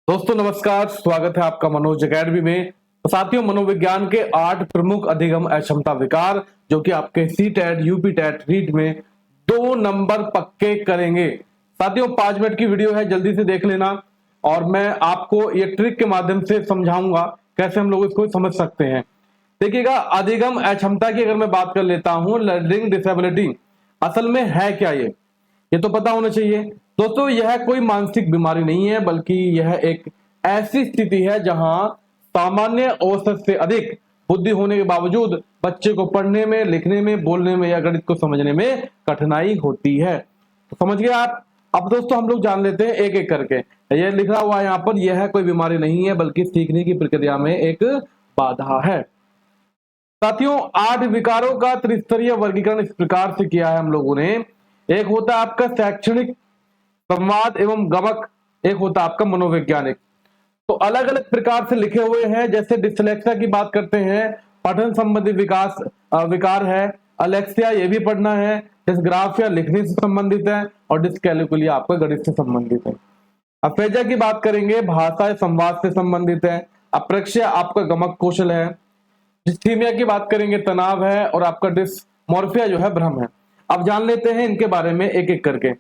दोस्तों नमस्कार, स्वागत है आपका मनोज अकेडमी में। तो साथियों, मनोविज्ञान के 8 प्रमुख अधिगम अक्षमता विकार जो कि आपके C TET UP TET REET में 2 नंबर पक्के करेंगे। साथियों 5 मिनट की वीडियो है, जल्दी से देख लेना और मैं आपको ये ट्रिक के माध्यम से समझाऊंगा कैसे हम लोग इसको समझ सकते हैं। देखिएगा, अधिगम अक्षमता की अगर मैं बात कर लेता हूं, लर्निंग डिसेबिलिटी असल में है क्या, ये तो पता होना चाहिए। दोस्तों यह कोई मानसिक बीमारी नहीं है, बल्कि यह एक ऐसी स्थिति है जहां सामान्य औसत से अधिक बुद्धि होने के बावजूद बच्चे को पढ़ने में, लिखने में, बोलने में या गणित को समझने में कठिनाई होती है। तो समझ गए आप। अब दोस्तों हम लोग जान लेते हैं एक एक करके। यह लिखा हुआ है यहाँ पर, यह कोई बीमारी नहीं है बल्कि सीखने की प्रक्रिया में एक बाधा है। साथियों 8 विकारों का त्रिस्तरीय वर्गीकरण इस प्रकार से किया है हम लोगों ने। एक होता है आपका शैक्षणिक, संवाद एवं गमक, एक होता है आपका मनोवैज्ञानिक। तो अलग अलग प्रकार से लिखे हुए हैं। जैसे डिसलेक्सिया की बात करते हैं, पठन संबंधी विकास विकार है। अलेक्सिया ये भी पढ़ना है। डिस्ग्राफिया लिखने से संबंधित है और डिस्कैलकुलिया आपका गणित से संबंधित है। अफेजिया की बात करेंगे, भाषा संवाद से संबंधित है। अप्रेक्सिया आपका गमक कौशल है। डिस्थीमिया की बात करेंगे, तनाव है। और आपका डिस्मोर्फिया जो है भ्रम है। अब जान लेते हैं इनके बारे में एक एक करके।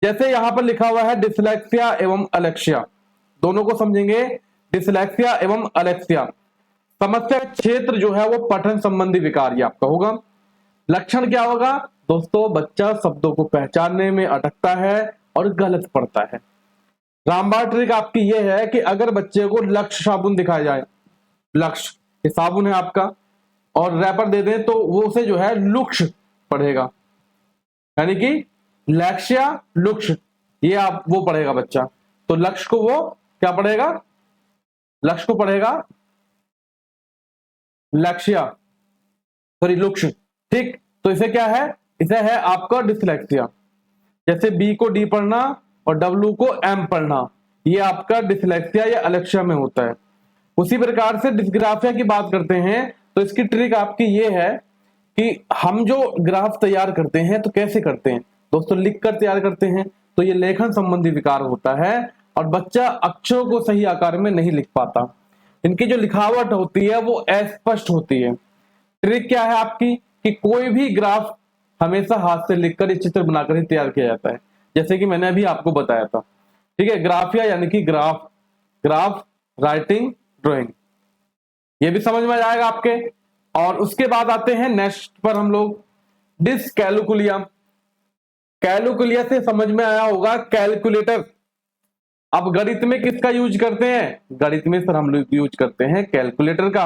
जैसे यहां पर लिखा हुआ है डिसलेक्सिया एवं अलेक्सिया, दोनों को समझेंगे। डिसलेक्सिया एवं अलेक्सिया, समस्या क्षेत्र जो है वो पठन संबंधी विकार ये आपका होगा। लक्षण क्या होगा दोस्तों? बच्चा शब्दों को पहचानने में अटकता है और गलत पढ़ता है। रामबाण ट्रिक आपकी ये है कि अगर बच्चे को लक्ष्य साबुन दिखाया जाए, लक्ष्य ये साबुन है आपका, और रैपर दे दें तो वो उसे जो है लुक्ष पढ़ेगा, यानी कि लक्ष्य लुक्ष, ये आप वो पढ़ेगा बच्चा। तो लक्ष्य को वो क्या पढ़ेगा? लक्ष्य को पढ़ेगा लक्ष्य, सॉरी लुक्ष। ठीक, तो इसे क्या है? इसे है आपका डिसलेक्सिया। जैसे बी को डी पढ़ना और डब्ल्यू को एम पढ़ना, ये आपका डिसलेक्सिया या अलेक्सिया में होता है। उसी प्रकार से डिस्ग्राफिया की बात करते हैं तो इसकी ट्रिक आपकी ये है कि हम जो ग्राफ तैयार करते हैं तो कैसे करते हैं दोस्तों? लिखकर तैयार करते हैं। तो ये लेखन संबंधी विकार होता है और बच्चा अक्षरों को सही आकार में नहीं लिख पाता। इनकी जो लिखावट होती है वो अस्पष्ट होती है। ट्रिक क्या है आपकी कि कोई भी ग्राफ हमेशा हाथ से लिखकर चित्र बनाकर ही तैयार किया जाता है, जैसे कि मैंने अभी आपको बताया था। ठीक है, ग्राफिया यानी कि ग्राफ, ग्राफ राइटिंग ड्राइंग, ये भी समझ में आ जाएगा आपके। और उसके बाद आते हैं नेक्स्ट पर हम लोग, डिसकैलकुलिया। कैलकुलिया से समझ में आया होगा कैलकुलेटर। अब गणित में किसका यूज करते हैं? गणित में सर हम लोग यूज करते हैं कैलकुलेटर का।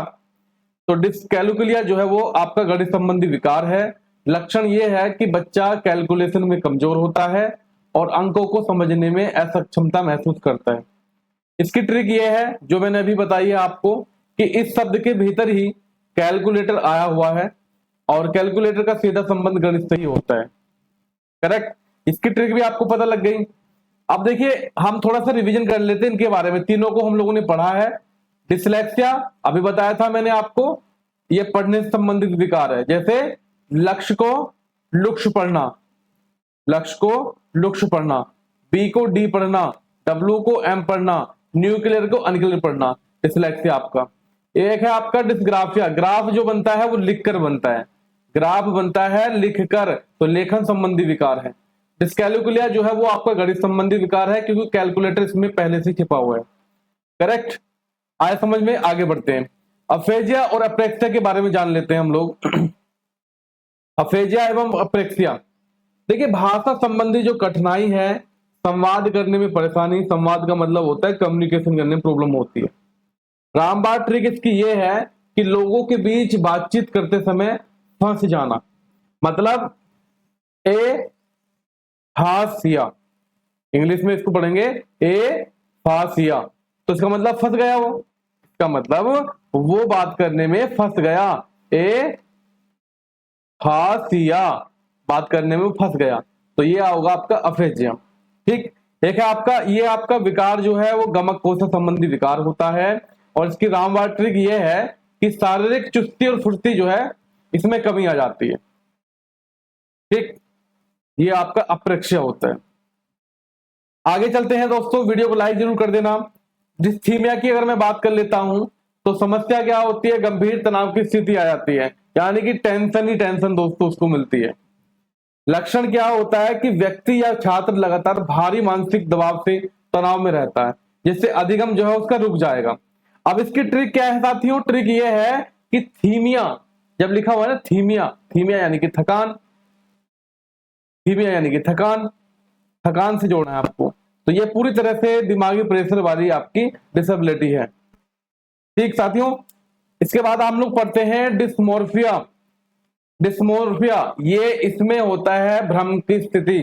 तो डिसकैलकुलिया जो है वो आपका गणित संबंधी विकार है। लक्षण ये है कि बच्चा कैलकुलेशन में कमजोर होता है और अंकों को समझने में असक्षमता महसूस करता है। इसकी ट्रिक ये है जो मैंने अभी बताई है आपको कि इस शब्द के भीतर ही कैलकुलेटर आया हुआ है और कैलकुलेटर का सीधा संबंध गणित से ही होता है। करेक्ट, इसकी ट्रिक भी आपको पता लग गई। अब देखिए हम थोड़ा सा रिवीजन कर लेते हैं इनके बारे में। तीनों को हम लोगों ने पढ़ा है। डिसलेक्सिया अभी बताया था मैंने आपको, ये पढ़ने से संबंधित विकार है। जैसे लक्ष्य को लुक्ष पढ़ना, लक्ष्य को लुक्ष पढ़ना, बी को डी पढ़ना, डब्ल्यू को एम पढ़ना, न्यूक्लियर को अनक्लियर पढ़ना, डिसलेक्सिया आपका। एक है आपका डिस्ग्राफिया, ग्राफ जो बनता है वो लिखकर बनता है, ग्राफ बनता है लिखकर, तो लेखन संबंधी विकार है। डिस्कैलकुलिया जो है वो आपका गणित संबंधी विकार है क्योंकि कैलकुलेटर इसमें पहले से छिपा हुआ है। करेक्ट, आए समझ में? आगे बढ़ते हैं। अफेजिया और अप्रेक्सिया के बारे में जान लेते हैं हम लोग। अफेजिया एवं अप्रेक्सिया, देखिए भाषा संबंधी जो कठिनाई है, संवाद करने में परेशानी, संवाद का मतलब होता है कम्युनिकेशन करने में प्रॉब्लम होती है। रामबाण ट्रिक इसकी ये है कि लोगों के बीच बातचीत करते समय फंस जाना, मतलब ए फासिया, इंग्लिश में इसको पढ़ेंगे ए फासिया, तो इसका मतलब फंस गया वो, इसका मतलब वो बात करने में फंस गया। ए फासिया, बात करने में फंस गया, तो ये होगा आपका अफेजिया। ठीक, एक है आपका ये आपका विकार जो है वो गमक कोश संबंधी विकार होता है और इसकी रामबाण ट्रिक ये है कि शारीरिक चुस्ती और फुर्ती जो है इसमें कमी आ जाती है। ठीक, ये आपका अप्रेक्ष्य होता है। आगे चलते हैं दोस्तों, वीडियो को लाइक जरूर कर देना। डिस्थीमिया की अगर मैं बात कर लेता हूं तो समस्या क्या होती है, गंभीर तनाव की स्थिति आ जाती है, यानी कि टेंशन ही टेंशन दोस्तों उसको मिलती है। लक्षण क्या होता है कि व्यक्ति या छात्र लगातार भारी मानसिक दबाव से तनाव में रहता है, जिससे अधिगम जो है उसका रुक जाएगा। अब इसकी ट्रिक क्या है साथियों, ट्रिक ये है कि थीमिया जब लिखा हुआ है ना, थीमिया, थीमिया यानी कि थकान, थीमिया यानी कि थकान, थकान से जोड़ना है आपको। तो ये पूरी तरह से दिमागी प्रेशर वाली आपकी डिसेबिलिटी है। ठीक साथियों, इसके बाद हम लोग पढ़ते हैं डिस्मोर्फिया। डिस्मोर्फिया ये इसमें होता है भ्रम की स्थिति,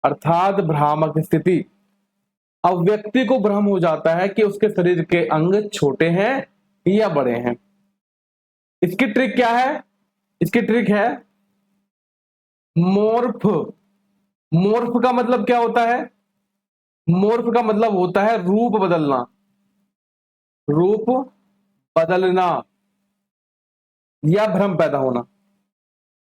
अर्थात भ्रामक स्थिति। अब व्यक्ति को भ्रम हो जाता है कि उसके शरीर के अंग छोटे हैं या बड़े हैं। इसकी ट्रिक क्या है, इसकी ट्रिक है मोर्फ। मोर्फ का मतलब क्या होता है, मोर्फ का मतलब होता है रूप बदलना, रूप बदलना या भ्रम पैदा होना।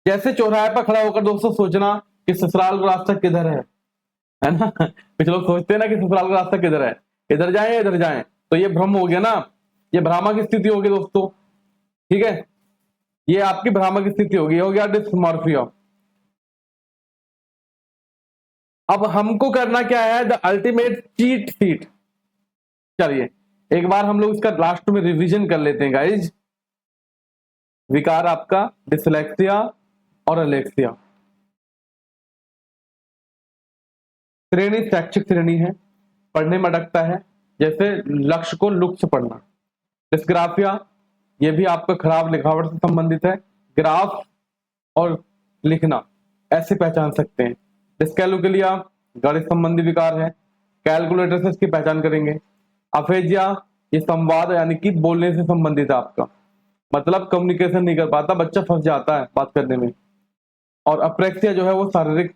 जैसे चौराहे पर खड़ा होकर दोस्तों सोचना कि ससुराल का रास्ता किधर है ना। कुछ लोग सोचते हैं ना कि ससुराल का रास्ता किधर है, इधर जाएं या इधर जाएं, तो ये भ्रम हो गया ना, ये भ्रामक स्थिति होगी दोस्तों। ठीक है, ये आपकी भ्रामक स्थिति होगी, हो गया डिस्मॉर्फिया। अब हमको करना क्या है, द अल्टीमेट चीट शीट। चलिए एक बार हम लोग इसका लास्ट में रिवीजन कर लेते हैं गाइज। विकार आपका डिसलेक्सिया और एलेक्सिया, श्रेणी शैक्षिक श्रेणी है, पढ़ने में अटकता है, जैसे लक्ष्य को लुक से पढ़ना। डिस्ग्राफिया ये भी आपका खराब लिखावट से संबंधित है, ग्राफ और लिखना ऐसे पहचान सकते हैं। डिस्कैलकुलिया गणित संबंधी विकार है, कैलकुलेटर से इसकी पहचान करेंगे। अफेजिया ये संवाद यानी कि बोलने से संबंधित है आपका, मतलब कम्युनिकेशन नहीं कर पाता, बच्चा फंस जाता है बात करने में। और अप्रेक्सिया जो है वो शारीरिक,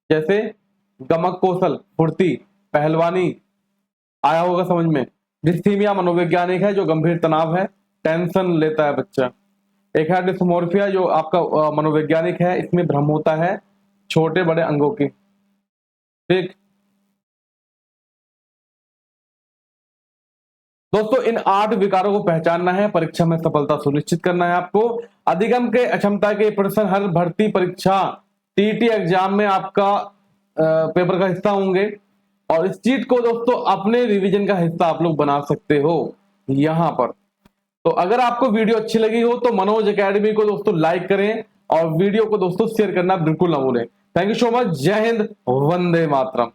जैसे गमक कौशल, फुर्ती, पहलवानी, आया होगा समझ में। डिस्थीमिया मनोवैज्ञानिक है, जो गंभीर तनाव है, टेंशन लेता है बच्चा। एक है डिस्मोर्फिया जो आपका मनोवैज्ञानिक है, इसमें भ्रम होता है छोटे बड़े अंगों की। ठीक दोस्तों, इन 8 विकारों को पहचानना है, परीक्षा में सफलता सुनिश्चित करना है आपको। अधिगम के अक्षमता के प्रश्न हर भर्ती परीक्षा टीटी एग्जाम में आपका पेपर का हिस्सा होंगे, और इस चीट को दोस्तों अपने रिवीजन का हिस्सा आप लोग बना सकते हो यहां पर। तो अगर आपको वीडियो अच्छी लगी हो तो मनोज एकेडमी को दोस्तों लाइक करें और वीडियो को दोस्तों शेयर करना बिल्कुल ना भूलें। थैंक यू सो मच, जय हिंद, वंदे मातरम।